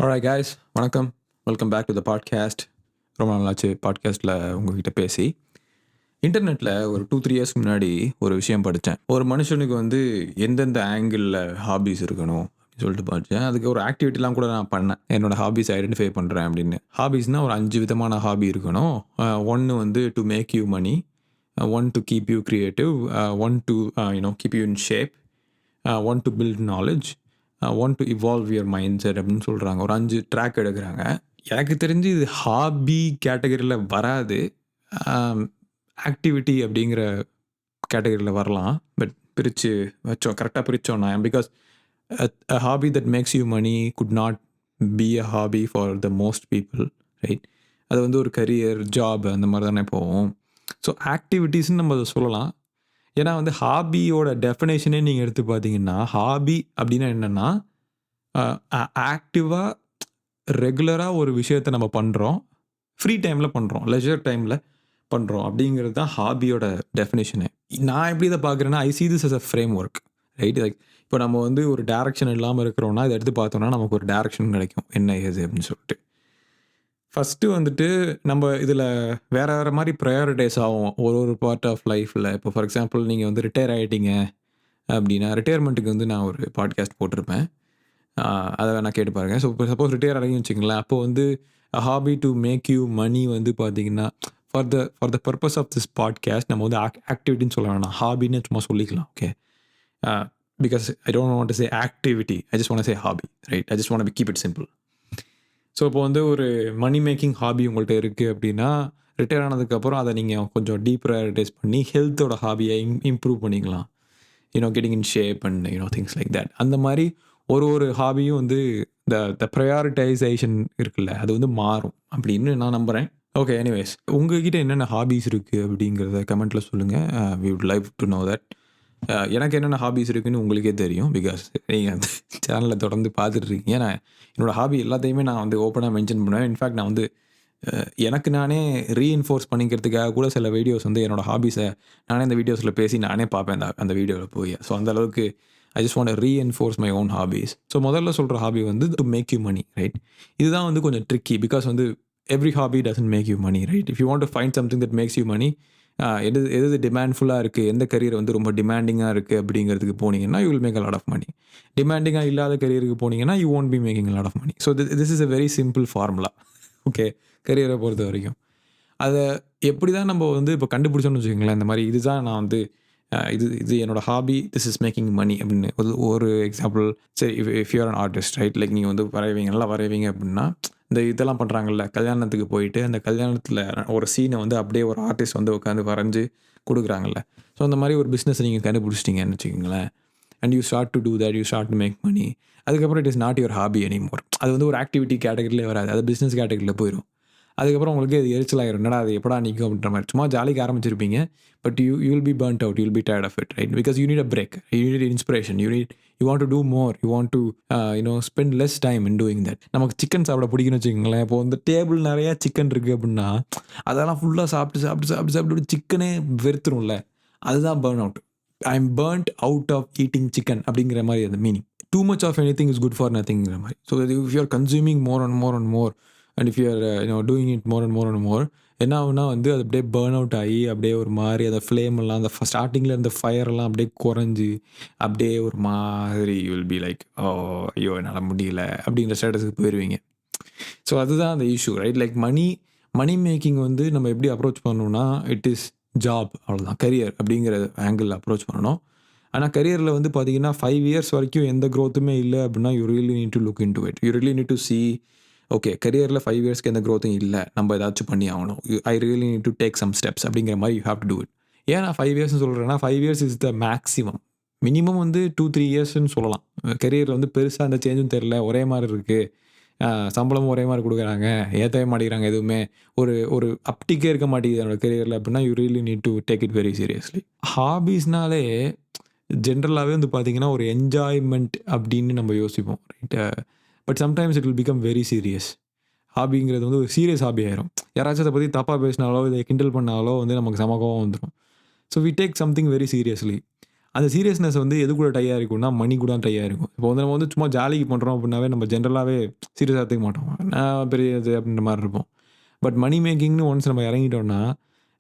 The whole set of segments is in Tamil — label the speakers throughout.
Speaker 1: ஆல்ரைட் guys, வணக்கம். Welcome back to the podcast. ரொம்ப நாளாச்சு பாட்காஸ்ட்டில் உங்ககிட்ட பேசி. இன்டர்நெட்டில் ஒரு 2-3 இயர்ஸ்க்கு முன்னாடி ஒரு விஷயம் படித்தேன். ஒரு மனுஷனுக்கு வந்து எந்தெந்த ஆங்கிளில் ஹாபீஸ் இருக்கணும் அப்படின்னு சொல்லிட்டு படித்தேன். அதுக்கு ஒரு ஆக்டிவிட்டிலாம் கூட நான் பண்ணேன். என்னோட ஹாபீஸ் ஐடென்டிஃபை பண்ணுறேன் அப்படின்னு. ஹாபீஸ்னால் ஒரு 5 விதமான ஹாபி இருக்கணும். ஒன்று வந்து to make you money, one to keep you creative, one to keep you in shape, one to build knowledge, one to evolve your mind set அப்படின்னு சொல்கிறாங்க. ஒரு 5 ட்ராக் எடுக்கிறாங்க. எனக்கு தெரிஞ்சு இது ஹாபி கேட்டகரியில் வராது, ஆக்டிவிட்டி அப்படிங்கிற கேட்டகரியில் வரலாம். பட் பிரித்து வச்சோம், கரெக்டாக பிரித்தோன்னா, because a hobby that makes you money could not be a hobby for the most people, right? அது வந்து ஒரு கரியர், ஜாப் அந்த மாதிரி தானே போகும். ஸோ ஆக்டிவிட்டீஸ்ன்னு நம்ம அதை சொல்லலாம். ஏன்னா வந்து ஹாபியோட டெஃபினேஷனே நீங்கள் எடுத்து பார்த்தீங்கன்னா, ஹாபி அப்படின்னா என்னென்னா, ஆக்டிவாக ரெகுலராக ஒரு விஷயத்தை நம்ம பண்ணுறோம், ஃப்ரீ டைமில் பண்ணுறோம், லெஜர் டைமில் பண்ணுறோம் அப்படிங்கிறது தான் ஹாபியோட டெஃபினேஷனு. நான் எப்படி இதை பார்க்குறேன்னா, ஐ see this as a frame work, right? Like இப்போ நம்ம வந்து ஒரு டேரக்ஷன் இல்லாமல் இருக்கிறோன்னா, இதை எடுத்து பார்த்தோம்னா நமக்கு ஒரு டேரக்ஷன் கிடைக்கும், என்ன ஏது அப்படின்னு சொல்லிட்டு. ஃபஸ்ட்டு வந்துட்டு நம்ம இதில் வேறு வேறு மாதிரி ப்ரையாரிட்டைஸ் ஆகும் ஒரு பார்ட் ஆஃப் லைஃப்பில். இப்போ ஃபார் எக்ஸாம்பிள் நீங்கள் வந்து ரிட்டையர் ஆகிட்டீங்க அப்படின்னா, ரிட்டையர்மெண்ட்டுக்கு வந்து நான் ஒரு பாட்காஸ்ட் போட்டிருப்பேன், அதை வேணால் கேட்டு பாருங்கள். ஸோ இப்போ சப்போஸ் ரிட்டையர் ஆகின்னு வச்சுங்களேன், அப்போ வந்து hobby to make you money வந்து பார்த்தீங்கன்னா, for the purpose of this podcast நம்ம வந்து ஆக்டிவிட்டின்னு சொல்ல வேணாம், ஹாபின்னு சும்மா சொல்லிக்கலாம். Okay, because I don't want to say activity, I just want to say hobby, right? I just want to keep it simple. So இப்போ வந்து ஒரு மணி மேக்கிங் ஹாபி உங்கள்கிட்ட இருக்குது அப்படின்னா, ரிட்டையர் ஆனதுக்கப்புறம் அதை நீங்கள் கொஞ்சம் டீப் ப்ரையாரிட்டைஸ் பண்ணி ஹெல்த்தோட ஹாபியை இம்ப்ரூவ் பண்ணிக்கலாம். Getting in shape and things like that. அந்த மாதிரி ஒரு ஹாபியும் வந்து த ப்ரையாரிட்டைசேஷன் இருக்குல்ல, அது வந்து மாறும் அப்படின்னு நான் நம்புகிறேன். ஓகே, எனிவேஸ், உங்ககிட்ட என்னென்ன ஹாபிஸ் இருக்குது அப்படிங்கிறத கமெண்ட்டில் சொல்லுங்கள். We would like to know that. எனக்கு என்னென்ன ஹாபிஸ் இருக்குதுன்னு உங்களுக்கே தெரியும், பிகாஸ் நீங்கள் அந்த சேனலில் தொடர்ந்து பார்த்துட்ருக்கீங்க. நான் என்னோடய ஹாபி எல்லாத்தையுமே நான் வந்து ஓப்பனாக மென்ஷன் பண்ணுவேன். இன்ஃபேக்ட் நான் வந்து எனக்கு நானே ரீஇன்ஃபோர்ஸ் பண்ணிக்கிறதுக்காக கூட சில வீடியோஸ் வந்து என்னோடய ஹாபிஸை நானே இந்த வீடியோஸில் பேசி நானே பார்ப்பேன் அந்த வீடியோவில் போய். ஸோ அந்தளவுக்கு I just want to reinforce my own hobbies. So முதல்ல சொல்கிற ஹாபி வந்து to make you money, right? இதுதான் வந்து கொஞ்சம் ட்ரிக்கி, பிகாஸ் வந்து every hobby doesn't make you money, right? If you want to find something that makes you money, எது டிமாண்ட்ஃபுல்லாக இருக்குது, எந்த கரியர் வந்து ரொம்ப டிமாண்டிங்காக இருக்குது அப்படிங்கிறதுக்கு போனீங்கன்னா you will make a lot of money. டிமாண்டிங்காக இல்லாத கரியருக்கு போனீங்கன்னா you won't be making a lot of money. So this is a very simple formula, okay? கரியரை பொறுத்த வரைக்கும் அதை எப்படி தான் நம்ம வந்து இப்போ கண்டுபிடிச்சோன்னு வச்சுக்கோங்களேன். இந்த மாதிரி இதுதான் நான் வந்து இது என்னோட hobby, this is making money அப்படின்னு ஒரு எக்ஸாம்பிள். சரி, if you're an artist, right? Like நீங்கள் வந்து வரைவீங்க, நல்லா வரைவீங்க அப்படின்னா, இந்த இதெல்லாம் பண்ணுறாங்கல்ல, கல்யாணத்துக்கு போயிட்டு அந்த கல்யாணத்தில் ஒரு சீனை வந்து அப்படியே ஒரு ஆர்டிஸ்ட் வந்து உட்காந்து வரைஞ்சி கொடுக்குறாங்கல்ல. ஸோ அந்த மாதிரி ஒரு பிஸ்னஸ் நீங்கள் கண்டுபிடிச்சிட்டிங்கன்னு வச்சுக்கோங்களேன், and you start to do that, you start to make money. அதுக்கப்புறம் it is not your hobby anymore. அது வந்து ஒரு ஆக்டிவிட்டி கேட்டகரியிலே வராது, அது பிஸ்னஸ் கேட்டகரியில் போயிடும். அதுக்கப்புறம் உங்களுக்கு அது எரிச்சலாயிரும், என்னடா அது எப்படா நிற்கும் அப்படின்ற மாதிரி. சும்மா ஜாலிக்கு ஆரம்பிச்சிருப்பீங்க, but you will be burnt out, you will be tired of it, right? Because you need a break, you need inspiration, you want to do more, you want to spend less time in doing that. நமக்கு சிக்கன் சாப்பிட பிடிக்குன்னு வச்சுக்கோங்களேன். இப்போ வந்து டேபிள் நிறையா சிக்கன் இருக்குது அப்படின்னா, அதெல்லாம் ஃபுல்லாக சாப்பிட்டு சிக்கனே வெறுத்துரும்ல, அதுதான் burn out. I am burnt out of eating chicken அப்படிங்கிற மாதிரி அந்த meaning. Too much of anything is good for நத்திங்கிற மாதிரி. So if you are consuming more and more and more, and if you are doing it more and more and more, என்ன ஆகுனா வந்து அது அப்படியே பர்ன் அவுட் ஆகி அப்படியே ஒரு மாதிரி அந்த ஃப்ளேம் எல்லாம், அந்த ஸ்டார்டிங்கில் இருந்த ஃபயரெல்லாம் அப்படியே குறைஞ்சி அப்படியே ஒரு மாதிரி you will be like, oh ஐயோ என்னால் முடியல அப்படிங்கிற ஸ்டேட்டஸுக்கு போயிடுவீங்க. ஸோ அதுதான் அந்த issue, right? Like money making வந்து நம்ம எப்படி அப்ரோச் பண்ணணும்னா, இட் இஸ் ஜாப், அவ்வளோதான். கரியர் அப்படிங்கிற ஆங்கிள் அப்ரோச் பண்ணணும். ஆனால் கரியரில் வந்து பார்த்தீங்கன்னா 5 இயர்ஸ் வரைக்கும் எந்த க்ரோத்துமே இல்லை அப்படின்னா, you really need to look into it. You really need to see, okay, கரியரில் 5 இயர்ஸ்க்கு எந்த க்ரோத்தும் இல்லை, நம்ம ஏதாச்சும் பண்ணி ஆகணும், I really need to take some steps அப்படிங்கிற மாதிரி you have to do it. ஏன் நான் 5 இயர்ஸ்னு சொல்கிறேன்னா, 5 years is the maximum. Minimum வந்து 2-3 இயர்ஸ்ன்னு சொல்லலாம். கரியரில் வந்து பெருசாக அந்த சேஞ்சும் தெரில, ஒரே மாதிரி இருக்குது, சம்பளமும் ஒரே மாதிரி கொடுக்குறாங்க, ஏற்றவே மாட்டேங்கிறாங்க, எதுவுமே ஒரு அப்டிக்கே இருக்க மாட்டேங்குது என்னோட கரியரில் அப்படின்னா, you really need to take it very seriously. ஹாபீஸ்னாலே ஜென்ரலாகவே வந்து பார்த்திங்கன்னா ஒரு என்ஜாய்மெண்ட் அப்படின்னு நம்ம யோசிப்போம், right? But sometimes it will become very serious. ஹாபிங்கிறது வந்து ஒரு சீரியஸ் ஹாபி ஆயிரும். யாராச்சும் அதை பற்றி தப்பாக பேசினாலோ இதை கிண்டல் பண்ணாலோ வந்து நமக்கு சமகம் வந்துடும். So we take something very seriously. அந்த சீரியஸ்னஸ் வந்து எது கூட டை ஆகிருக்கும்னா மணி கூட டை ஆகிருக்கும். இப்போ வந்து நம்ம வந்து சும்மா ஜாலிக்கு பண்ணுறோம் அப்படின்னாவே நம்ம ஜென்ரலாகவே சீரியஸாக எடுத்துக்க மாட்டோம். நான் பெரியது அப்படின்ற மாதிரி இருப்போம். பட் மணி மேக்கிங்னு ஒன்ஸ் நம்ம இறங்கிட்டோம்னா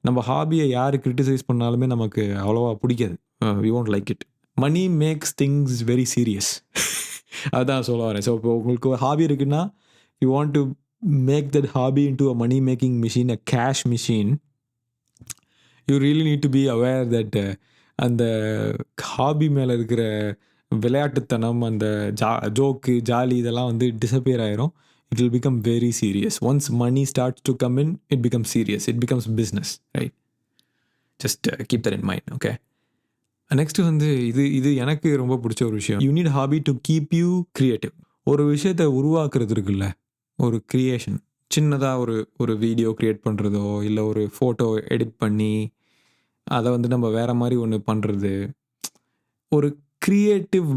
Speaker 1: நம்ம ஹாபியை யார் கிரிட்டிசைஸ் பண்ணாலுமே நமக்கு அவ்வளோவா பிடிக்காது. We won't like it. Money makes things very serious. அதுதான் சொல்ல வரேன். ஸோ இப்போ உங்களுக்கு ஒரு ஹாபி இருக்குன்னா you want to make that hobby into a money making machine, a cash machine. You really need to be aware that அந்த ஹாபி மேலே இருக்கிற விளையாட்டுத்தனம், அந்த ஜோக்கு ஜாலி இதெல்லாம் வந்து டிஸப்பியர் ஆயிரும். It will become very serious. Once money starts to come in, it becomes serious. It becomes business, right? Just keep that in mind. Okay, next வந்து இது எனக்கு ரொம்ப பிடிச்ச ஒரு விஷயம். You need hobby to keep you creative. ஒரு விஷயத்தை உருவாக்குறது இருக்குல்ல, ஒரு கிரியேஷன், சின்னதாக ஒரு வீடியோ கிரியேட் பண்ணுறதோ இல்லை ஒரு ஃபோட்டோ எடிட் பண்ணி அதை வந்து நம்ம வேறு மாதிரி ஒன்று பண்ணுறது, ஒரு கிரியேட்டிவ்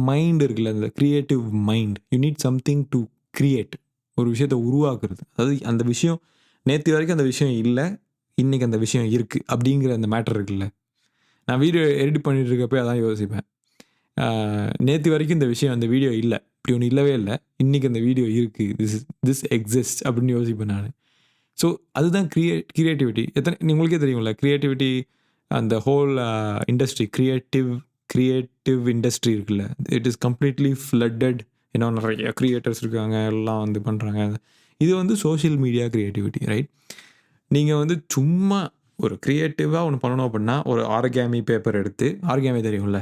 Speaker 1: மைண்ட் இருக்குல்ல, அந்த creative mind. You need something to create. ஒரு விஷயத்தை உருவாக்குறது, அதாவது அந்த விஷயம் நேற்று வரைக்கும் அந்த விஷயம் இல்லை, இன்றைக்கி அந்த விஷயம் இருக்குது அப்படிங்கிற அந்த மேட்டர் இருக்குல்ல. நான் வீடியோ எடிட் பண்ணிட்டு இருக்கப்போ அதான் யோசிப்பேன். நேற்று வரைக்கும் இந்த விஷயம் அந்த வீடியோ இல்லை, இப்படி ஒன்று இல்லவே இல்லை, இன்றைக்கி அந்த வீடியோ இருக்குது, திஸ் எக்ஸிஸ்ட் அப்படின்னு யோசிப்பேன் நான். ஸோ அதுதான் கிரியேட்டிவிட்டி. உங்களுக்கே தெரியும்ல, கிரியேட்டிவிட்டி அந்த ஹோல் இண்டஸ்ட்ரி, கிரியேட்டிவ் இண்டஸ்ட்ரி இருக்குல்ல, இட் இஸ் கம்ப்ளீட்லி ஃப்ளட்டட். ஏன்னா நிறைய கிரியேட்டர்ஸ் இருக்காங்க, எல்லாம் வந்து பண்ணுறாங்க. இது வந்து சோஷியல் மீடியா கிரியேட்டிவிட்டி, ரைட்? நீங்கள் வந்து சும்மா ஒரு க்ரியேட்டிவாக ஒன்று பண்ணணும் அப்படின்னா ஒரு ஆர்காமி பேப்பர் எடுத்து, ஆர்காமி தெரியும்ல,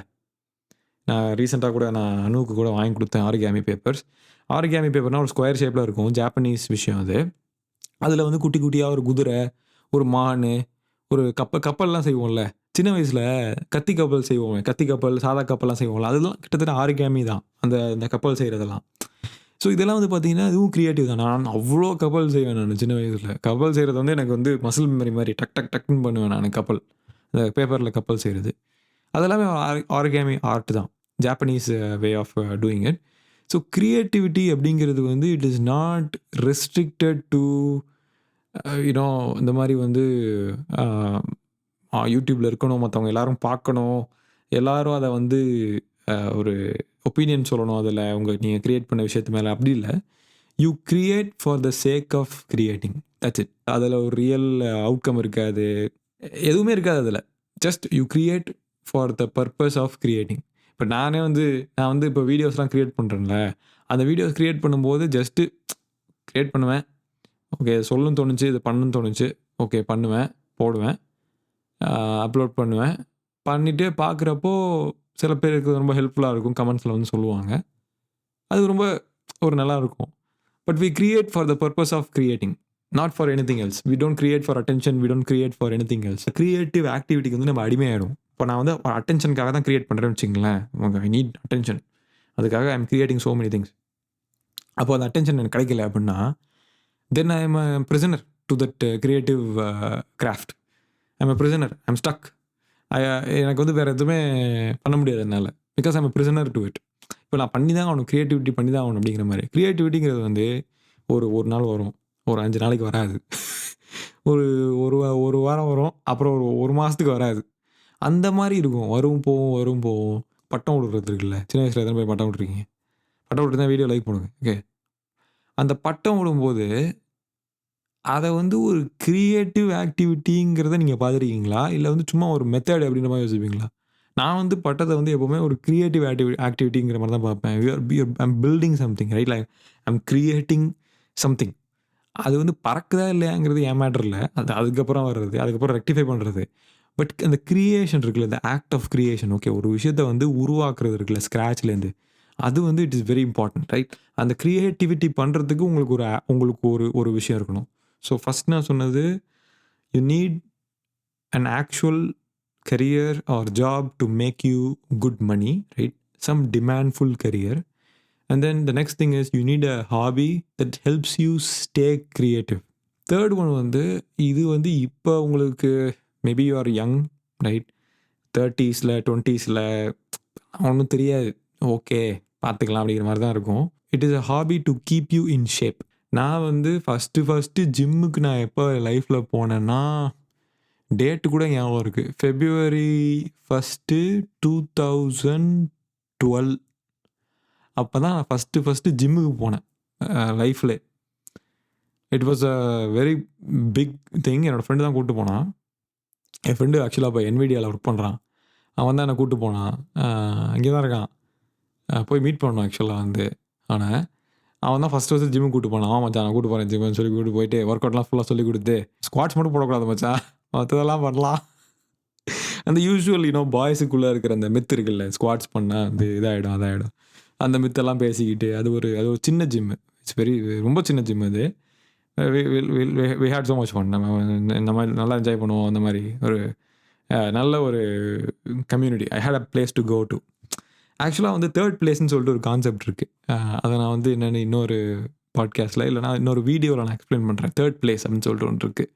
Speaker 1: நான் ரீசெண்டாக கூட நான் அனுவுக்கு கூட வாங்கி கொடுத்தேன் ஆர்காமி பேப்பர்ஸ். ஆர்காமி பேப்பர்னால் ஒரு ஸ்கொயர் ஷேப்பில் இருக்கும், ஜாப்பனீஸ் விஷயம் அது. அதில் வந்து குட்டி குட்டியாக ஒரு குதிரை, ஒரு மான், ஒரு கப்பல்லாம் செய்வோம்ல, சின்ன வயசில் கத்தி கப்பல் செய்வோம், கத்தி கப்பல், சாதா கப்பல்லாம் செய்வோம்ல, அதெல்லாம் கிட்டத்தட்ட ஆர்காமி தான், அந்த கப்பல் செய்கிறதெல்லாம். ஸோ இதெல்லாம் வந்து பார்த்தீங்கன்னா இதுவும் க்ரியேட்டிவ் தான். நான் அவ்வளோ கப்பல் செய்வேன் நான் சின்ன வயசில். கப்பல் செய்கிறது வந்து எனக்கு வந்து மசில் மெமரி மாதிரி டக் டக் டக்குன்னு பண்ணுவேன் நான். கப்பல், இந்த பேப்பரில் கப்பல் செய்கிறது அதெல்லாமே ஆர்காமி ஆர்ட் தான், Japanese way of doing it. So creativity அப்படிங்கிறது வந்து it is not restricted to you know இந்த மாதிரி வந்து யூடியூப்பில் இருக்கணும், மற்றவங்க எல்லோரும் பார்க்கணும், எல்லோரும் அதை வந்து ஒரு ஒப்பீனியன் சொல்லணும் அதில் நீங்கள் க்ரியேட் பண்ண விஷயத்து மேலே. அப்படி இல்லை, you create for the sake of creating, that's it. அதில் ஒரு ரியல் அவுட்கம் இருக்காது, எதுவுமே இருக்காது அதில். Just you create for the purpose of creating. இப்போ நான் வந்து இப்போ வீடியோஸ்லாம் க்ரியேட் பண்ணுறேன்ல, அந்த வீடியோஸ் க்ரியேட் பண்ணும்போது ஜஸ்ட்டு க்ரியேட் பண்ணுவேன். ஓகே, சொல்லணும்னு தோணுச்சு, இது பண்ணணும்னு தோணுச்சு, ஓகே பண்ணுவேன், போடுவேன், அப்லோட் பண்ணுவேன். பண்ணிவிட்டு பார்க்குறப்போ சில பேருக்கு ரொம்ப ஹெல்ப்ஃபுல்லாக இருக்கும், கமெண்ட்ஸில் வந்து சொல்லுவாங்க, அது ரொம்ப ஒரு நல்லாயிருக்கும். But we create for the purpose of creating, not for anything else. We don't create for attention, we don't create for anything else. Creative ஆக்டிவிட்டிக்கு வந்து நம்ம அடிமையாயிடும். இப்போ நான் வந்து அட்டென்ஷனுக்காக தான் கிரியேட் பண்ணுறேன்னு வச்சுங்களேன், ஐ நீட் அட்டென்ஷன், அதுக்காக I am creating so many things. அப்போ அந்த அட்டென்ஷன் எனக்கு கிடைக்கல அப்படின்னா then I am a prisoner to that creative craft. I am a prisoner, I am stuck. எனக்கு வந்து வேறு எதுவுமே பண்ண முடியாது என்னால், because I am prisoner to it. இப்போ நான் பண்ணி தான் ஆகணும், க்ரியேட்டிவிட்டி பண்ணி தான் ஆகணும் அப்படிங்கிற மாதிரி. க்ரியேட்டிவிட்டிங்கிறது வந்து ஒரு நாள் வரும், ஒரு 5 நாளைக்கு வராது, ஒரு ஒரு வாரம் வரும், அப்புறம் ஒரு மாதத்துக்கு வராது, அந்த மாதிரி இருக்கும். வரும் போகும், வரும் போகும். பட்டம் விடுறது இருக்குல்ல, சின்ன வயசில் எத்தனை போய் பட்டம் விட்ருக்கீங்க? பட்டம் விட்டு தான் வீடியோ லைக் பண்ணுங்க. ஓகே, அந்த பட்டம் விடும்போது அதை வந்து ஒரு கிரியேட்டிவ் ஆக்டிவிட்டிங்கிறத நீங்கள் பார்த்துருக்கீங்களா, இல்லை வந்து சும்மா ஒரு மெத்தட் அப்படின்ற மாதிரி யோசிப்பீங்களா? நான் வந்து பட்டத்தை வந்து எப்போவுமே ஒரு கிரியேட்டிவ் ஆக்டிவிட்டிங்கிற மாதிரி தான் பார்ப்பேன். I'm building something, right? Like I'm creating something. அது வந்து பறக்குதா இல்லையாங்கிறது ஏன் மேட்டர் இல்லை, அதுக்கப்புறம் வர்றது, அதுக்கப்புறம் ரெக்டிஃபை பண்ணுறது. பட் அந்த கிரியேஷன் இருக்குல்ல, இந்த ஆக்ட் ஆஃப் கிரியேஷன், ஓகே, ஒரு விஷயத்தை வந்து உருவாக்குறது இருக்குல்ல ஸ்க்ராட்ச்லேருந்து, அது வந்து it is very important, right? அந்த கிரியேட்டிவிட்டி பண்ணுறதுக்கு உங்களுக்கு ஒரு விஷயம் இருக்கணும். ஸோ ஃபஸ்ட் நான் சொன்னது, you need an actual career or job to make you good money, right? Some demandful career. And then the next thing is you need a hobby that helps you stay creative. Third one வந்து, இது வந்து இப்போ உங்களுக்கு maybe you are young, right? 30s 20s ஒன்றும் தெரியாது, ஓகே பார்த்துக்கலாம் அப்படிங்கிற மாதிரி தான் இருக்கும். It is a hobby to keep you in shape. நான் வந்து ஃபஸ்ட்டு ஜிம்முக்கு நான் எப்போ லைஃப்பில் போனேன்னா டேட்டு கூட ஞாபகம் இருக்குது. February 1, 2012 அப்போ தான் நான் ஃபஸ்ட்டு ஜிம்முக்கு போனேன் லைஃப்லே. It was a very big thing. என்னோடய ஃப்ரெண்டு தான் கூப்பிட்டு போனான். என் ஃப்ரெண்டு ஆக்சுவலாக இப்போ NVIDIAவில் ஒர்க் பண்ணுறான். அவன் தான் என்னை கூப்பிட்டு போனான். இங்கே தான் இருக்கான். போய் மீட் பண்ணோம் ஆக்சுவலாக வந்து. ஆனால் அவன் தான் ஃபஸ்ட்டு ஜிம்முக்கு கூப்பிட்டு போனான். அவன் மச்சான் நான் கூப்பிட்டு போகிறேன் ஜிம்முன்னு சொல்லி கூப்பிட்டு போயிட்டு ஒர்க் அவுட்லாம் ஃபுல்லாக சொல்லி கொடுத்து ஸ்குவாட்ஸ் மட்டும் போடக்கூடாது மச்சான், மற்றதெல்லாம் பண்ணலாம். அந்த யூஸ்வல் பாய்ஸுக்குள்ளே இருக்கிற அந்த மித்து இருக்குல்ல, ஸ்குவாட்ஸ் பண்ணால் வந்து இதாகிடும் அதாகிடும், அந்த மித்தெல்லாம் பேசிக்கிட்டு அது ஒரு சின்ன ஜிம்மு. இட்ஸ் வெரி ரொம்ப சின்ன ஜிம் அது. We had so much fun. நம்ம இந்த மாதிரி நல்லா என்ஜாய் பண்ணுவோம். அந்த மாதிரி ஒரு நல்ல ஒரு community. I had a place to go to. ஆக்சுவலாக வந்து தேர்ட் பிளேஸ்ன்னு சொல்லிட்டு ஒரு கான்செப்ட் இருக்குது. அதை நான் வந்து என்னென்னு இன்னொரு பாட்காஸ்ட்டில் இல்லைனா இன்னொரு வீடியோவில் நான் எக்ஸ்பிளைன் பண்ணுறேன். தேர்ட் பிளேஸ் அப்படின்னு சொல்லிட்டு ஒன்று இருக்குது.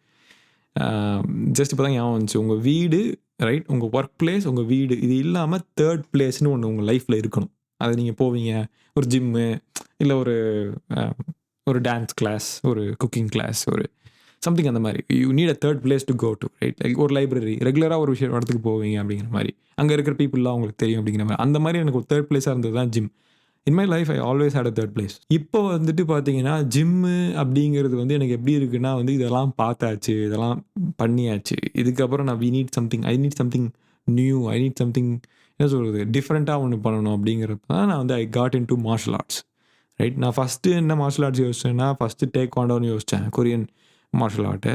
Speaker 1: ஜஸ்ட் இப்போ தான் ஞாபகம் வந்துச்சு. உங்கள் வீடு ரைட், உங்கள் ஒர்க் பிளேஸ், உங்கள் வீடு, இது இல்லாமல் தேர்ட் பிளேஸ்னு ஒன்று உங்கள் லைஃப்பில் இருக்கணும். அது நீங்கள் போவீங்க, ஒரு ஜிம்மு இல்லை ஒரு டான்ஸ் கிளாஸ், ஒரு குக்கிங் கிளாஸ், ஒரு சம்திங் அந்த மாதிரி. You need a third place to go to right. Like ஒரு லைப்ரரி, ரெகுலராக ஒரு இடத்துக்கு போவீங்க அப்படிங்கிற மாதிரி, அங்கே இருக்கிற பீப்புளெலாம் உங்களுக்கு தெரியும் அப்படிங்கிற மாதிரி. அந்த மாதிரி எனக்கு ஒரு தேர்ட் பிளேஸாக இருந்தது தான் gym. In my life I always had a third place. இப்போ வந்துட்டு பார்த்தீங்கன்னா ஜிம்மு அப்படிங்கிறது வந்து எனக்கு எப்படி இருக்குன்னா வந்து இதெல்லாம் பார்த்தாச்சு, இதெல்லாம் பண்ணியாச்சு, இதுக்கப்புறம் நான் I need something new, I need something என்ன சொல்கிறது டிஃப்ரெண்ட்டாக ஒன்று பண்ணணும் அப்படிங்கிறப்ப தான் நான் வந்து I got in to marshal arts right. நான் ஃபஸ்ட்டு என்ன மார்ஷல் ஆர்ட்ஸ் யோசிச்சேன்னா ஃபஸ்ட்டு டேக்வாண்டோன்னு யோசித்தேன், கொரியன் மார்ஷல் ஆர்ட்டு.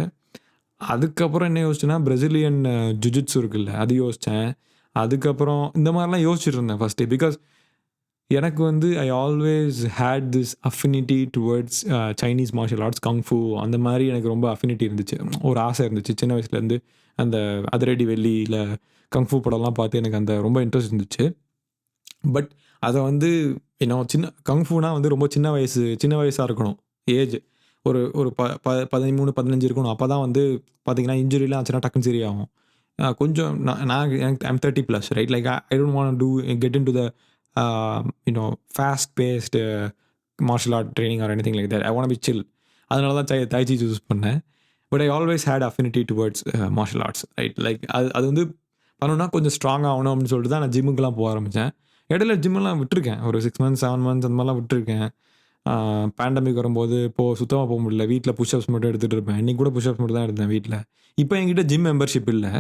Speaker 1: அதுக்கப்புறம் என்ன யோசிச்சேன்னா பிரசிலியன் ஜுஜுட்ஸு இருக்குல்ல, அது யோசித்தேன். அதுக்கப்புறம் இந்த மாதிரிலாம் யோசிச்சுட்டு இருந்தேன் ஃபஸ்ட்டு. பிகாஸ் எனக்கு வந்து I always had this affinity towards Chinese martial arts, kung fu, அந்த மாதிரி எனக்கு ரொம்ப அஃபினிட்டி இருந்துச்சு, ஒரு ஆசை இருந்துச்சு சின்ன வயசுலேருந்து. அந்த அதிரடி வெள்ளியில் கங்ஃபூ படம்லாம் பார்த்து எனக்கு அந்த ரொம்ப இன்ட்ரெஸ்ட் இருந்துச்சு. பட் அதை வந்து சின்ன கங்ஃபூனா வந்து ரொம்ப சின்ன வயசாக இருக்கணும் ஏஜ். ஒரு 13, 15 இருக்கணும். அப்போ தான் வந்து பார்த்தீங்கன்னா இன்ஜுரிலாம் ஆச்சுன்னா டக்குன்னு சரியாகும். கொஞ்சம் நான் எனக்கு I'm 30+ right. Like I don't want to get in to the fast paced martial art training or anything like that. I want to be chill. அதனால தான் Tai Chi சூஸ் பண்ணேன். But I always had affinity towards martial arts right. Like அது வந்து பண்ணணும்னா கொஞ்சம் ஸ்ட்ராங் ஆகணும் அப்படின்னு சொல்லிட்டு தான் நான் ஜிம்முக்கெலாம் போக ஆரம்பித்தேன். இடையில ஜிம்மெல்லாம் விட்டுருக்கேன், ஒரு 6 months 7 months அந்த மாதிரிலாம் விட்டுருக்கேன். பேண்டமிக் வரும்போது சுத்தமாக போக முடியல. வீட்டில் புஷ்அப்ஸ் மட்டும் எடுத்துகிட்டு இருப்பேன். இன்றைக்கி கூட புஷ்அப்ஸ் மட்டும் தான் எடுத்தேன் வீட்டில். இப்போ என்கிட்ட ஜிம் மெம்பர்ஷிப் இல்லை.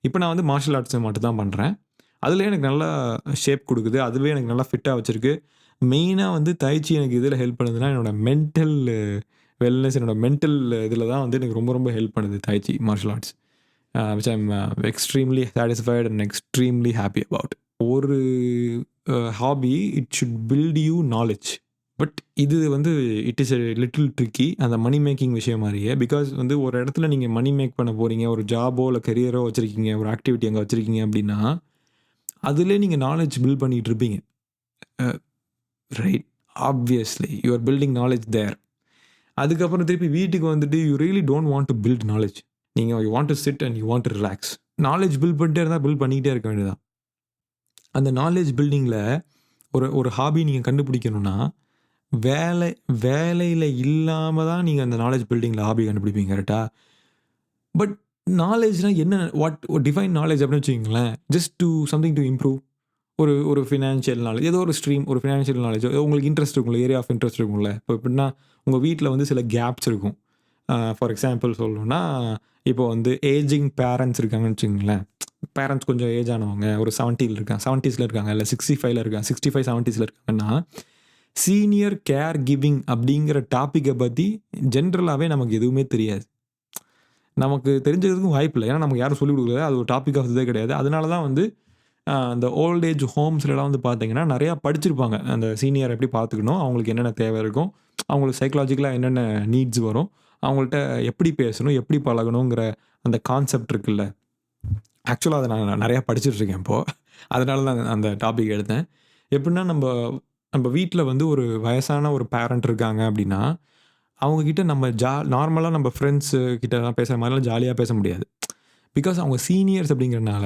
Speaker 1: இப்போ நான் வந்து மார்ஷல் ஆர்ட்ஸ் மட்டும் தான் பண்ணுறேன். அதுலேயே எனக்கு நல்லா ஷேப் கொடுக்குது, அதுவே எனக்கு நல்லா ஃபிட்டாக வச்சுருக்கு. மெயினாக வந்து தைச்சி எனக்கு இதில் ஹெல்ப் பண்ணுதுன்னா என்னோடய மென்டல் வெல்னஸ், என்னோடய மென்டல் இதில் தான் வந்து எனக்கு ரொம்ப ரொம்ப ஹெல்ப் பண்ணுது tai chi martial arts, which I am extremely satisfied and extremely happy about. ஒரு hobby it should build you knowledge. But இது வந்து it is a little tricky அந்த மணி மேக்கிங் விஷயம் மாதிரியே. பிகாஸ் வந்து ஒரு இடத்துல நீங்கள் மணி மேக் பண்ண போகிறீங்க, ஒரு ஜாபோ இல்லை கெரியரோ வச்சுருக்கீங்க, ஒரு ஆக்டிவிட்டி அங்கே வச்சுருக்கீங்க அப்படின்னா அதிலே நீங்கள் நாலேஜ் பில்ட் பண்ணிகிட்டு இருப்பீங்க right. Obviously you are building knowledge there. அதுக்கப்புறம் திருப்பி வீட்டுக்கு வந்துட்டு you really don't want to build knowledge. நீங்கள் you want to sit and you want to relax. Knowledge build பண்ணிட்டே இருந்தால் பில்ட் பண்ணிக்கிட்டே இருக்க வேண்டியதான். அந்த நாலேஜ் பில்டிங்கில் ஒரு ஹாபி நீங்கள் கண்டுபிடிக்கணும்னா வேலையில் இல்லாமல் தான் நீங்கள் அந்த நாலேஜ் பில்டிங்கில் ஹாபி கண்டுபிடிப்பீங்க கரெக்டாக. பட் நாலேஜ்னால் என்ன, வாட் டிஃபைன் நாலேஜ் அப்படின்னு வச்சுக்கிங்களேன், just to something to improve. ஒரு ஃபினான்ஷியல் நாலேஜ், ஏதோ ஒரு ஸ்ட்ரீம், ஒரு ஃபினான்ஷியல் நாலேஜ், உங்களுக்கு இன்ட்ரெஸ்ட் இருக்கும்ல, ஏரியா ஆஃப் இன்ட்ரெஸ்ட் இருக்கும்ல. இப்போ எப்படின்னா உங்கள் வீட்டில் வந்து சில கேப்ஸ் இருக்கும். ஃபார் எக்ஸாம்பிள் சொல்லணும்னா இப்போ வந்து ஏஜிங் பேரண்ட்ஸ் இருக்காங்கன்னு வச்சுங்களேன். பேரண்ட்ஸ் கொஞ்சம் ஏஜ் ஆனவங்க, ஒரு 70 இருக்காங்க, 70s இருக்காங்க, இல்லை 65 இருக்காங்க, 65 70s இருக்காங்கன்னா சீனியர் கேர் கிவிங் அப்படிங்கிற டாப்பிக்கை பற்றி ஜென்ரலாகவே நமக்கு எதுவுமே தெரியாது. நமக்கு தெரிஞ்சதுக்கும் வாய்ப்பு இல்லை. ஏன்னா நமக்கு யாரும் சொல்லிக் கொடுக்கல, அது ஒரு டாபிக் ஆஃப் இதே கிடையாது. அதனால தான் வந்து அந்த ஓல்ட் ஏஜ் ஹோம்ஸ்லாம் வந்து பார்த்தீங்கன்னா நிறையா படிச்சிருப்பாங்க. அந்த சீனியர் எப்படி பார்த்துக்கணும், அவங்களுக்கு என்னென்ன தேவை இருக்கும், அவங்களுக்கு சைக்கலாஜிக்கலாக என்னென்ன நீட்ஸ் வரும், அவங்கள்ட்ட எப்படி பேசணும், எப்படி பழகணுங்கிற அந்த கான்செப்ட் இருக்குல்ல. ஆக்சுவலாக அதை நான் நிறையா படிச்சுட்ருக்கேன் இப்போது. அதனால தான் அந்த டாபிக் எடுத்தேன். எப்படின்னா நம்ம வீட்டில் வந்து ஒரு வயசான ஒரு பேரண்ட் இருக்காங்க அப்படின்னா அவங்கக்கிட்ட நம்ம நார்மலாக நம்ம ஃப்ரெண்ட்ஸு கிட்டலாம் பேசுகிற மாதிரிலாம் ஜாலியாக பேச முடியாது. பிகாஸ் அவங்க சீனியர்ஸ் அப்படிங்கிறனால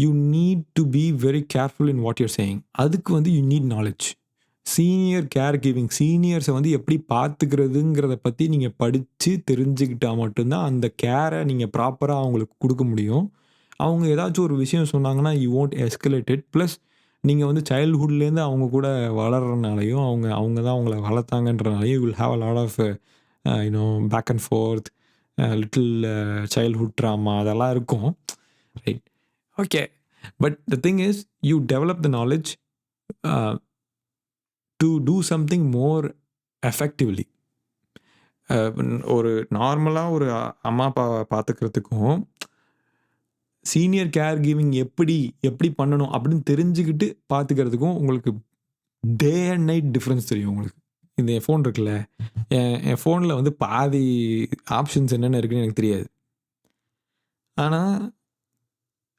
Speaker 1: you need to be very careful in what you're saying. அதுக்கு வந்து you need knowledge. Senior care giving, சீனியர்ஸை வந்து எப்படி பார்த்துக்கிறதுங்கிறத பற்றி நீங்கள் படித்து தெரிஞ்சுக்கிட்டால் மட்டும்தான் அந்த கேரை நீங்கள் ப்ராப்பராக அவங்களுக்கு கொடுக்க முடியும். அவங்க ஏதாச்சும் ஒரு விஷயம் சொன்னாங்கன்னா you won't escalate it. Plus நீங்கள் வந்து சைல்ட்ஹுட்லேருந்து அவங்க கூட வளர்றனாலையும் அவங்க அவங்க தான் அவங்கள வளர்த்தாங்கன்றனாலையும் you will have a lot of back and forth, little childhood trauma அதெல்லாம் இருக்கும். Right, okay. But the thing is you develop the knowledge to do something more effectively. ஒரு நார்மலாக ஒரு அம்மா அப்பாவை பார்த்துக்கிறதுக்கும் சீனியர் கேர் கிவிங் எப்படி எப்படி பண்ணணும் அப்படின்னு தெரிஞ்சுக்கிட்டு பார்த்துக்கிறதுக்கும் உங்களுக்கு டே அண்ட் நைட் டிஃப்ரென்ஸ் தெரியும் உங்களுக்கு. இந்த என் ஃபோன் இருக்குல்ல, என் ஃபோனில் வந்து பாதி ஆப்ஷன்ஸ் என்னென்ன இருக்குன்னு எனக்கு தெரியாது. ஆனால்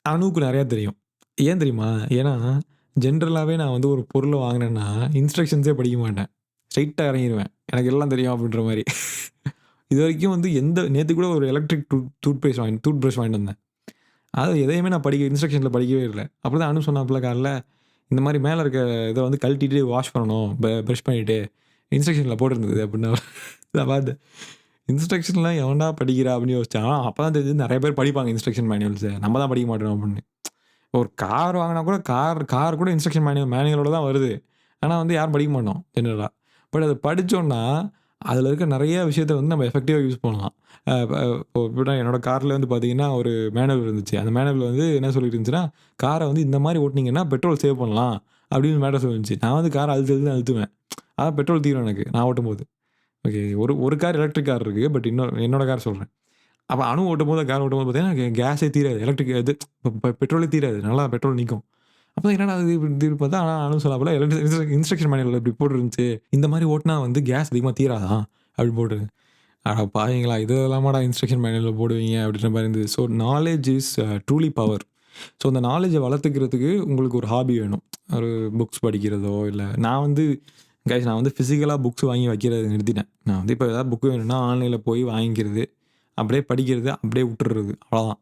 Speaker 1: அணுவுக்கு நிறையா தெரியும். ஏன் தெரியுமா? ஏன்னா ஜென்ரலாகவே நான் வந்து ஒரு பொருளை வாங்கினேன்னா இன்ஸ்ட்ரக்ஷன்ஸே படிக்க மாட்டேன், ஸ்ட்ரைட்டாக இறங்கிடுவேன், எனக்கு எல்லாம் தெரியும் அப்படின்ற மாதிரி. இது வரைக்கும் வந்து நேற்று கூட ஒரு எலக்ட்ரிக் டூத் ப்ரஷ் வாங்கிட்டு வந்தேன். அது எதையுமே நான் இன்ஸ்ட்ரக்ஷனில் படிக்கவே இல்லை. அப்படி தான் அனு சொன்னாப்புல காலைல, இந்த மாதிரி மேலே இருக்க இதை வந்து கழட்டிட்டு வாஷ் பண்ணணும், ப்ரஷ் பண்ணிவிட்டு இன்ஸ்ட்ரக்ஷனில் போட்டிருந்தது அப்படின்னா நான் பார்த்தேன். இன்ஸ்ட்ரக்ஷன்லாம் எவன்டா படிக்கிறா அப்படின்னு யோசிச்சான். அப்போ தான் தெரிஞ்சு நிறைய பேர் படிப்பாங்க இன்ஸ்ட்ரக்ஷன் மேனுவல்ஸை, நம்ம தான் படிக்க மாட்டோம் அப்படின்னு. ஒரு கார் வாங்கினா கூட கார் கூட இன்ஸ்ட்ரக்ஷன் மேனுவலோட தான் வருது. ஆனால் வந்து யாரும் படிக்க மாட்டோம் ஜென்ரலாக. பட் அதை படித்தோன்னா அதில் இருக்க நிறைய விஷயத்த வந்து நம்ம எஃபெக்டிவாக யூஸ் பண்ணலாம். இப்போ எப்படின்னா என்னோட காரில் வந்து பார்த்தீங்கன்னா ஒரு மேனுவல் இருந்துச்சு. அந்த மேனுவல் வந்து என்ன சொல்லிட்டு இருந்துச்சுன்னா, காரை வந்து இந்த மாதிரி ஓட்டினீங்கன்னா பெட்ரோல் சேவ் பண்ணலாம் அப்படின்னு மேட்டர் சொல்லிருந்துச்சு. நான் வந்து காரை அழுத்துவேன். அதான் பெட்ரோல் தீரும் எனக்கு நான் ஓட்டும்போது. ஓகே, ஒரு கார் எலக்ட்ரிக் கார் இருக்குது. பட் என்னோட கார் சொல்கிறேன். அப்போ அணு ஓட்டும்போது கார் ஓட்டும்போது பார்த்தீங்கன்னா கேஸே தீராது, எலக்ட்ரிக் இது பெட்ரோலே தீராது, நல்லா பெட்ரோல் நிற்கும். அப்போ என்னடா இது இப்படி பார்த்தா, ஆனால் அணு சொல்லாப்புல இன்ஸ்ட்ரக்ஷன் மேனுவல் இப்படி போட்டுருந்துச்சு, இந்த மாதிரி ஓட்டினா வந்து கேஸ் அதிகமாக தீராதான் அப்படி போட்டு. அட பாவீங்களா, இதெல்லாமாடா இன்ஸ்ட்ரக்ஷன் மேனுவலில் போடுவீங்க அப்படின்ற மாதிரி இருந்தது. So knowledge is truly power. So அந்த நாலேஜை வளர்த்துக்கிறதுக்கு உங்களுக்கு ஒரு ஹாபி வேணும். ஒரு புக்ஸ் படிக்கிறதோ இல்லை, நான் வந்து ஃபிசிக்கலாக புக்ஸ் வாங்கி வைக்கிறது நிறுத்திட்டேன். நான் வந்து இப்போ ஏதாவது புக்கு வேணும்னா ஆன்லைனில் போய் வாங்கிக்கிறது, அப்படியே படிக்கிறது, அப்படியே விட்டுறது, அவ்வளோதான்.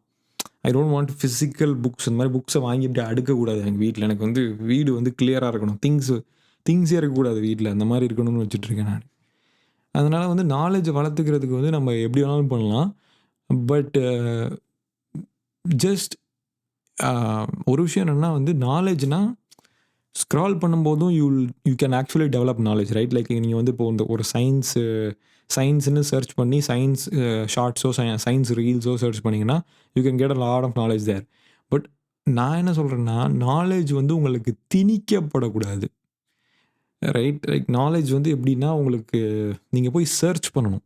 Speaker 1: ஐ டோன்ட் வாண்ட் ஃபிசிக்கல் புக்ஸ். இந்த மாதிரி புக்ஸை வாங்கி இப்படி அடுக்கக்கூடாது எங்கள் வீட்டில். எனக்கு வந்து வீடு வந்து கிளியராக இருக்கணும், திங்ஸே இருக்கக்கூடாது வீட்டில், அந்த மாதிரி இருக்கணும்னு வச்சுட்ருக்கேன் நான். அதனால் வந்து நாலேஜை வளர்த்துக்கிறதுக்கு வந்து நம்ம எப்படி வேணாலும் பண்ணலாம். பட் ஜஸ்ட் ஒரு விஷயம் என்னென்னா வந்து நாலேஜ்னால் ஸ்க்ரால் பண்ணும்போதும் you can actually develop knowledge, right? Like நீங்கள் வந்து இப்போ இந்த ஒரு சயின்ஸ்னு சர்ச் பண்ணி சயின்ஸ் ஷார்ட்ஸோ சயின்ஸ் ரீல்ஸோ சர்ச் பண்ணிங்கன்னா you can get a lot of knowledge there. But நான் என்ன சொல்கிறேன்னா, நாலேஜ் வந்து உங்களுக்கு திணிக்கப்படக்கூடாது, ரைட்? லைக் நாலேஜ் வந்து எப்படின்னா, உங்களுக்கு நீங்கள் போய் சர்ச் பண்ணணும்.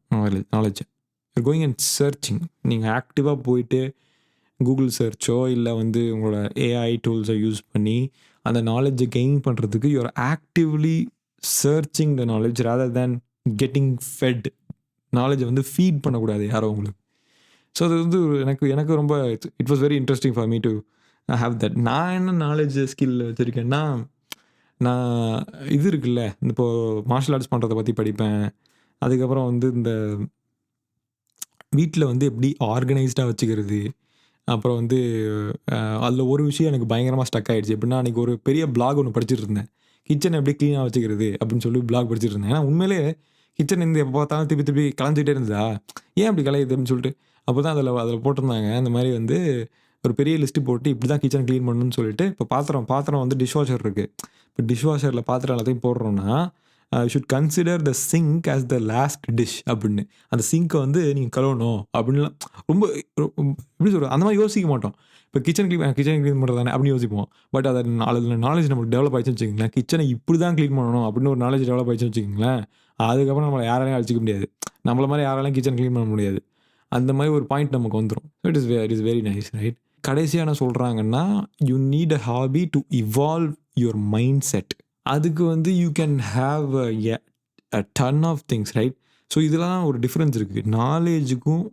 Speaker 1: நாலேஜை கோயிங் அண்ட் சர்ச்சிங். நீங்கள் ஆக்டிவாக போயிட்டு கூகுள் சர்ச்சோ இல்லை வந்து உங்களோட ஏஐ டூல்ஸை யூஸ் பண்ணி அந்த நாலேஜை கெயின் பண்ணுறதுக்கு you're actively searching the knowledge rather than getting fed. நாலேஜை வந்து ஃபீட் பண்ணக்கூடாது யாரோ உங்களுக்கு. ஸோ அது வந்து எனக்கு ரொம்ப it was very interesting for me to have that. நான் என்ன நாலேஜ் ஸ்கில் வச்சுருக்கேன்னா, நான் இது இருக்குல்ல, இப்போது மார்ஷல் ஆர்ட்ஸ் பண்ணுறதை பற்றி படிப்பேன். அதுக்கப்புறம் வந்து இந்த வீட்டில் வந்து எப்படி ஆர்கனைஸ்டாக வச்சுக்கிறது. அப்புறம் வந்து அதில் ஒரு விஷயம் எனக்கு பயங்கரமாக ஸ்டக் ஆகிடுச்சு. எப்படின்னா, அன்றைக்கி ஒரு பெரிய பிளாக் ஒன்று படிச்சுட்டு இருந்தேன், கிச்சனை எப்படி க்ளீனாக வச்சுக்கிறது அப்படின்னு சொல்லி பிளாக் படிச்சுட்டு இருந்தேன். ஏன்னா உண்மையிலே கிச்சன் இந்த எப்போ பார்த்தாலும் திருப்பி கலைஞ்சிட்டே இருந்ததா, ஏன் அப்படி கலையுது அப்படின்னு சொல்லிட்டு அப்போ தான் அதில் போட்டிருந்தாங்க. அந்த மாதிரி வந்து ஒரு பெரிய லிஸ்ட்டு போட்டு இப்படி தான் கிச்சன் க்ளீன் பண்ணணும்னு சொல்லிட்டு. இப்போ பாத்திரம் வந்து டிஷ்வாஷர் இருக்குது. இப்போ டிஷ்வாஷரில் பாத்திரம் எல்லாத்தையும் போடுறோன்னா you should consider the sink as the last dish அப்படின்னு. அந்த சிங்க்கை வந்து நீங்கள் கழுவணும் அப்படின்லாம் ரொம்ப எப்படி சொல்கிறது, அந்த மாதிரி யோசிக்க மாட்டோம். இப்போ கிச்சன் க்ளீன் பண்ணுறது தானே அப்படின்னு யோசிப்போம். பட் அதில் நாலேஜ் நமக்கு டெவலப் ஆகிடுச்சுன்னு வச்சுக்கோங்களேன், கிச்சனை இப்படி தான் க்ளீன் பண்ணணும் அப்படின்னு ஒரு நாலேஜ் டெவலப் ஆகிடுச்சுன்னு வச்சுக்கோங்களேன், அதுக்கப்புறம் நம்மளை யாராலையும் அழிச்சிக்க முடியாது. நம்மள மாதிரி யாராலையும் கிச்சன் க்ளீன் பண்ண முடியாது. அந்த மாதிரி ஒரு பாயிண்ட் நமக்கு வந்துடும். It is very nice, right? கடைசியாக என்ன சொல்கிறாங்கன்னா, you need a hobby to evolve your mind set. அதுக்கு வந்து you can have a ton of things, right? So இதெல்லாம் ஒரு டிஃப்ரென்ஸ் இருக்குது நாலேஜுக்கும்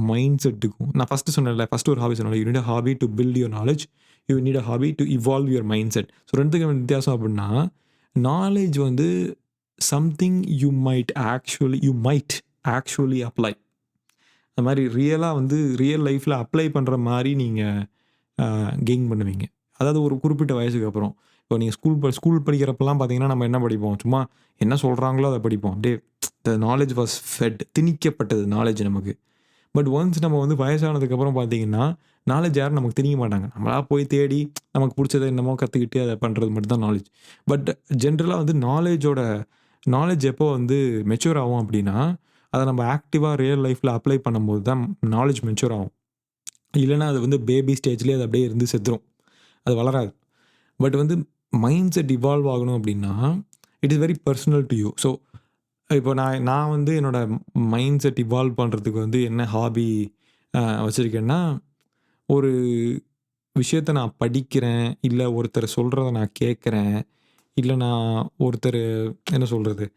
Speaker 1: மைண்ட் செட்டுக்கும். நான் ஃபஸ்ட்டு சொன்னேன்ல, ஃபஸ்ட்டு ஒரு ஹாபி சொன்னேன், you need a hobby to build your knowledge, you need a hobby to evolve your mind set. So ரெண்டுத்துக்கு வித்தியாசம் அப்படின்னா, நாலேஜ் வந்து something you might actually apply. அந்த மாதிரி ரியலாக வந்து ரியல் லைஃப்பில் அப்ளை பண்ணுற மாதிரி நீங்கள் கெயின் பண்ணுவீங்க. அதாவது ஒரு குறிப்பிட்ட வயசுக்கு அப்புறம். இப்போ நீங்கள் ஸ்கூல் படிக்கிறப்பலாம் பார்த்தீங்கன்னா நம்ம என்ன படிப்போம், சும்மா என்ன சொல்கிறாங்களோ அதை படிப்போம். அப்படியே த நாலேஜ் வாஸ் ஃபெட், திணிக்கப்பட்டது நாலேஜ் நமக்கு. பட் ஒன்ஸ் நம்ம வந்து வயசானதுக்கப்புறம் பார்த்தீங்கன்னா, நாலேஜ் யாரும் நமக்கு திணிக்க மாட்டாங்க. நம்மளா போய் தேடி நமக்கு புடிச்சத என்னமோ கத்துக்கிட்டு அத பண்றது மட்டும் தான் நாலேஜ். பட் ஜென்ரலா வந்து நாலேஜ் எப்போ வந்து மெச்சூர் ஆகும் அப்டின்னா, அத நம்ம ஆக்டிவா ரியல் லைஃப்ல அப்ளை பண்ணும்போது தான் நாலேஜ் மெச்சூர் ஆகும். இல்லன்னா அது வந்து பேபி ஸ்டேஜ்லயே அது அப்படியே இருந்து செத்துரும். அது வளராது. பட் வந்து மைண்ட் செட் இவால்வ் ஆகணும் அப்டின்னா, it is very personal to you. So இப்போ நான் நான் வந்து என்னோட மைண்ட் செட் இவால்வ் பண்றதுக்கு வந்து என்ன ஹாபி வச்சிருக்கேன்னா, ஒரு விஷயத்த நான் படிக்கிறேன், இல்ல ஒருத்தர் சொல்றத நான் கேட்கிறேன், இல்ல நான் ஒருத்தர் என்ன சொல்றது?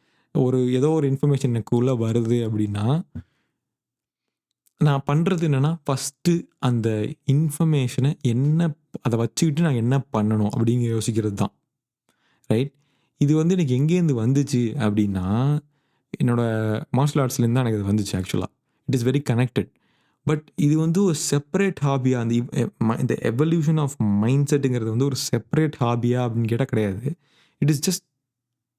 Speaker 1: ஏதோ ஒரு இன்ஃபர்மேஷன் எனக்கு உள்ள வருது அப்டின்னா, நான் பண்றது என்னன்னா, ஃபர்ஸ்ட்டு அந்த இன்ஃபர்மேஷன அத வச்சுக்கிட்டு நான் என்ன பண்ணணும்? அப்டின்னு யோசிக்கிறது தான். ரைட்? இது வந்து எனக்கு எங்கேருந்து வந்துச்சு அப்டின்னா, என்னோட மார்ஷியல் ஆர்ட்ஸ்லேருந்து தான் எனக்கு இது வந்துச்சு ஆக்சுவலா. It is very connected. But இது வந்து ஒரு செப்பரேட் ஹாபியா அந்த இந்த எவல்யூஷன் ஆஃப் மைண்ட் செட்டுங்கிறது வந்து ஒரு செப்பரேட் ஹாபியா அப்படின்னு கேட்டால் கிடையாது. It is just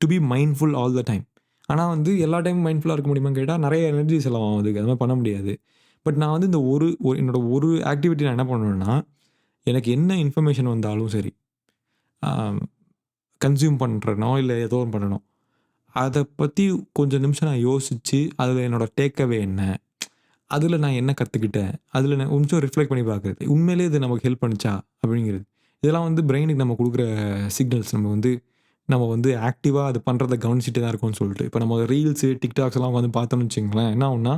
Speaker 1: to be mindful all the time. ஆனால் வந்து எல்லா டைமும் மைண்ட்ஃபுல்லாக இருக்க முடியுமான்னு கேட்டால் நிறைய எனர்ஜி செலவாகும் அதுக்கு. அது மாதிரி பண்ண முடியாது. பட் நான் வந்து இந்த என்னோட ஒரு ஆக்டிவிட்டி நான் என்ன பண்ணுவேன்னா, எனக்கு என்ன இன்ஃபர்மேஷன் வந்தாலும் சரி, கன்சியூம் பண்ணுறனோ இல்லை ஏதோ ஒன்று பண்ணணும். அதை பற்றி கொஞ்சம் நிமிஷம் நான் யோசித்து அதில் என்னோட டேக் அவே என்ன, அதில் நான் என்ன கற்றுக்கிட்டேன், அதில் நான் கொஞ்சம் ரிஃப்ளெக்ட் பண்ணி பார்க்குறது. உண்மையிலேயே இது நமக்கு ஹெல்ப் பண்ணுச்சா அப்படிங்கிறது. இதெல்லாம் வந்து பிரெயினுக்கு நம்ம கொடுக்குற சிக்னல்ஸ். நம்ம வந்து ஆக்டிவாக அது பண்ணுறத கவனிச்சுட்டு தான் இருக்கோம்னு சொல்லிட்டு. இப்போ நம்ம ரீல்ஸு, டிக்டாக்ஸ்லாம் வந்து பார்த்தோம்னு வச்சுக்கங்களேன், என்ன ஆகும்னா,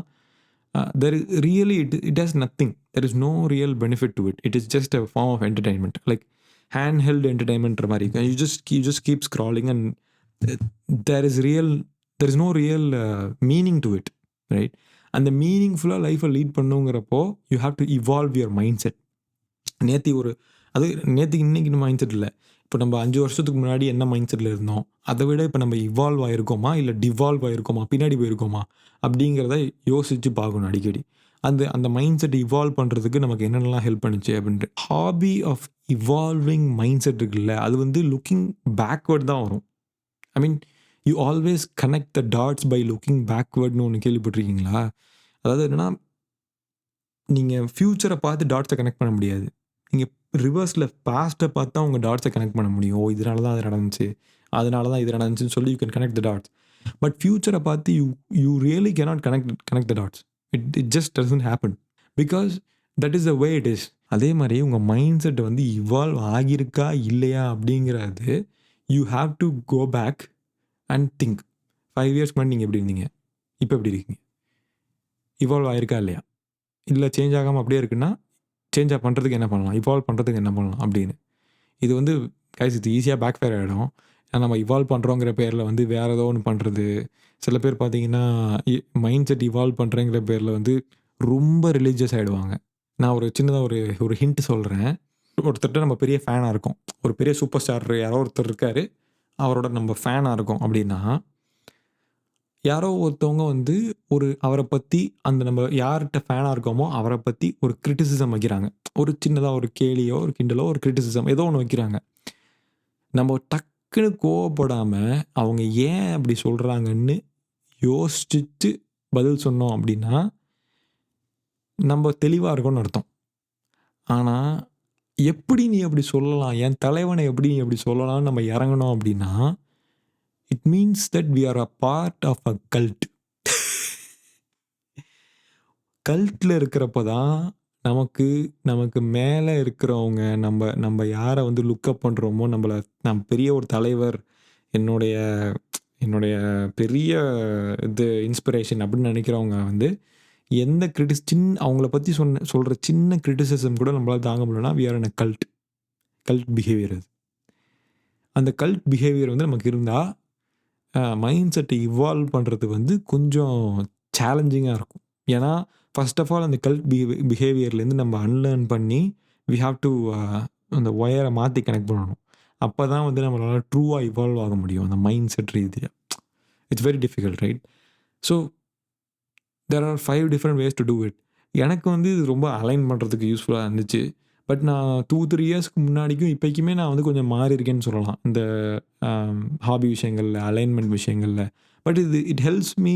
Speaker 1: there is really it has nothing. There is no real benefit to it. It is just a form of entertainment. Like hand held என்டர்டைன்மெண்ட்ற மாதிரி. You just keep scrolling and there is real there is no real meaning to it. Right? அந்த மீனிங்ஃபுல்லாக லைஃப்பை லீட் பண்ணுங்கிறப்போ you have to evolve your mind set. நேத்தி ஒரு அது நேத்திக்கு இன்னைக்கு மைண்ட் செட் இல்ல. இப்போ நம்ம 5 வருஷத்துக்கு முன்னாடி என்ன மைண்ட் செட்ல இருந்தோம், அதை விட இப்போ நம்ம இவால்வ் ஆயிருக்கோமா, இல்லை டிவால்வ் ஆயிருக்கோமா, பின்னாடி போயிருக்கோமா அப்படிங்கிறத யோசிச்சு பார்க்கணும் அடிக்கடி. அந்த அந்த மைண்ட் செட் இவால்வ் பண்ணுறதுக்கு நமக்கு என்னென்னலாம் ஹெல்ப் பண்ணுச்சு அப்படின்ட்டு. Hobby of evolving mindset இருக்குல்ல, அது வந்து லுக்கிங் பேக்வேர்ட் தான் வரும். I mean you always connect the dots by looking பேக்வேர்ட்னு ஒன்று கேள்விப்பட்டிருக்கீங்களா? அதாவது என்னன்னா, நீங்கள் ஃப்யூச்சரை பார்த்து டாட்ஸை கனெக்ட் பண்ண முடியாது. நீங்கள் ரிவர்ஸில் பாஸ்ட்டை பார்த்து தான் உங்கள் டாட்ஸை கனெக்ட் பண்ண முடியும். ஓ, இதனால தான் அது நடந்துச்சு, அதனால தான் இது நடந்துச்சுன்னு சொல்லி you can connect the dots. But ஃப்யூச்சரை பார்த்து you really cannot connect the dots. It just doesn't happen because that is the way it is. அதே மாதிரி உங்கள் மைண்ட் செட் வந்து இவால்வ் ஆகியிருக்கா இல்லையா அப்படிங்கிறது you have to go back and think. 5 இயர்ஸ்க்கு முன்னாடி நீங்கள் எப்படி இருந்தீங்க, இப்போ எப்படி இருக்கீங்க, இவால்வ் ஆயிருக்கா இல்லையா, இல்லை சேஞ்ச் ஆகாமல் அப்படியே இருக்குன்னா சேஞ்சாக பண்ணுறதுக்கு என்ன பண்ணலாம், இவால்வ் பண்ணுறதுக்கு என்ன பண்ணலாம் அப்படின்னு. இது வந்து கைஸ் இது ஈஸியாக பேக் ஃபயர் ஆகிடும். நம்ம இவால்வ் பண்ணுறோங்கிற பேரில் வந்து வேறு ஏதோ ஒன்று பண்ணுறது. சில பேர் பார்த்தீங்கன்னா மைண்ட் செட் இவால்வ் பண்ணுறேங்கிற பேரில் வந்து ரொம்ப ரிலீஜியஸ் ஆகிடுவாங்க. நான் ஒரு சின்னதாக ஒரு ஒரு ஹிண்ட் சொல்கிறேன். ஒருத்தர்கிட்ட நம்ம பெரிய ஃபேனாக இருக்கோம், ஒரு பெரிய சூப்பர் ஸ்டார் யாரோ ஒருத்தர் இருக்கார், அவரோட நம்ம ஃபேனாக இருக்கோம் அப்படின்னா, யாரோ ஒருத்தவங்க வந்து அவரை பற்றி அந்த நம்ம யார்கிட்ட ஃபேனாக இருக்கோமோ அவரை பற்றி ஒரு கிரிட்டிசிசம் வைக்கிறாங்க. ஒரு சின்னதாக ஒரு கேலியோ ஒரு கிண்டலோ ஒரு கிரிட்டிசிசம் ஏதோ ஒன்று வைக்கிறாங்க. நம்ம டக்குன்னு கோவப்படாமல் அவங்க ஏன் அப்படி சொல்கிறாங்கன்னு யோசிச்சுட்டு பதில் சொன்னோம் அப்படின்னா நம்ம தெளிவாக இருக்கோம்னு அர்த்தம். ஆனால் எப்படி நீ அப்படி சொல்லலாம், என் தலைவனை எப்படி நீ அப்படி சொல்லலாம்னு நம்ம இறங்கணும் அப்படின்னா, it means that we are a part of a cult. கல்ட்டில் இருக்கிறப்ப தான் நமக்கு நமக்கு மேலே இருக்கிறவங்க நம்ம நம்ம யாரை வந்து லுக்கப் பண்ணுறோமோ, நம்ம பெரிய ஒரு தலைவர், என்னுடைய என்னுடைய பெரிய இன்ஸ்பிரேஷன் அப்படின்னு நினைக்கிறவங்க வந்து எந்த அவங்கள பற்றி சொல்கிற சின்ன கிரிட்டிசிசம் கூட நம்மளால் தாங்க முடியலன்னா we are in a cult behaviour. அது அந்த கல்ட் பிஹேவியர் வந்து நமக்கு இருந்தால் மைண்ட் செட்டை இவால்வ் பண்ணுறது வந்து கொஞ்சம் சேலஞ்சிங்காக இருக்கும். ஏன்னா ஃபர்ஸ்ட் ஆஃப் ஆல் அந்த கல்ட் பிஹேவியர்லேருந்து நம்ம அன்லேர்ன் பண்ணி வி ஹாவ் டு அந்த ஒயரை மாற்றி கனெக்ட் பண்ணணும். அப்போ தான் வந்து நம்மளால் ட்ரூவாக இவால்வ் ஆக முடியும் அந்த மைண்ட் செட் ரீதியாக. It's very difficult, right? So there are 5 different ways to do it. எனக்கு வந்து இது ரொம்ப அலைன் பண்ணுறதுக்கு யூஸ்ஃபுல்லாக இருந்துச்சு. பட் நான் 2-3 இயர்ஸ்க்கு முன்னாடிக்கும் இப்போக்குமே நான் வந்து கொஞ்சம் மாறியிருக்கேன்னு சொல்லலாம். இந்த ஹாபி விஷயங்கள்ல, அலைன்மெண்ட் விஷயங்கள்ல. But it helps me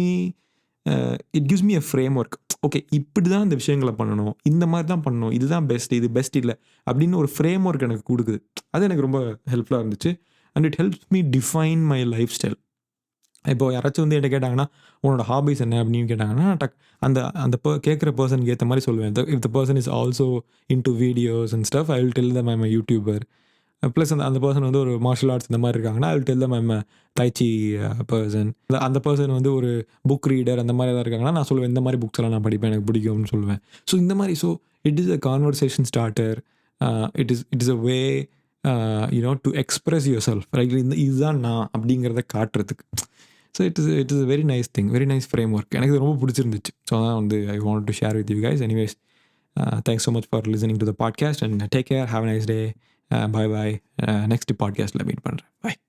Speaker 1: it gives me a frame work. Okay, இப்படி தான் இந்த விஷயங்கள பண்ணணும். இந்த மாரி தான் பண்ணணும். இதுதான் பெஸ்ட். இது பெஸ்ட் இல்ல. அப்படின்னு ஒரு ஃப்ரேம் ஒர்க் எனக்கு குடுக்குது. அது எனக்கு ரொம்ப ஹெல்ப்ஃபுல்லா இருந்துச்சு. And it helps me define my life style. இப்போ யாராச்சும் வந்து என்ட்ட கேட்டாங்கன்னா, "உன்னோட ஹாபீஸ் என்ன?" அப்படின்னு கேட்டாங்கன்னா, அந்த அந்த கேட்குற பெர்சனுக்கு ஏத்த மாரி சொல்லுவேன். If the person is also into videos and stuff, I will tell them I am a YouTuber. Plus அந்த அந்த பெர்சன் வந்து ஒரு மார்ஷியல் ஆர்ட்ஸ் இந்த மாரி இருக்காங்கன்னா, I will tell them I am a tai chi person. அந்த பெர்சன் வந்து ஒரு புக் ரீடர் அந்த மாரி ஏதாவது இருக்காங்கன்னா, நான் சொல்லுவேன், "இந்த மாரி புக்ஸ்லாம் நான் படிப்பேன். எனக்கு பிடிக்கும்னு" சொல்லுவேன். ஸோ இந்த மாரி it is a conversation starter. It is a way to express your self. Right, இதுதான் நான் அப்படிங்கிறத காட்டுறதுக்கு. So it is a very nice thing. Very nice frame work. எனக்கு இது ரொம்ப பிடிச்சிருந்துச்சு. ஸோ அதான் வந்து I want to share with you guys. Anyways, thanks so much for listening to the podcast and take care. Have a nice day. Bye bye. Next பாட்காஸ்ட்டில் மீட் பண்ணுறேன். பாய்.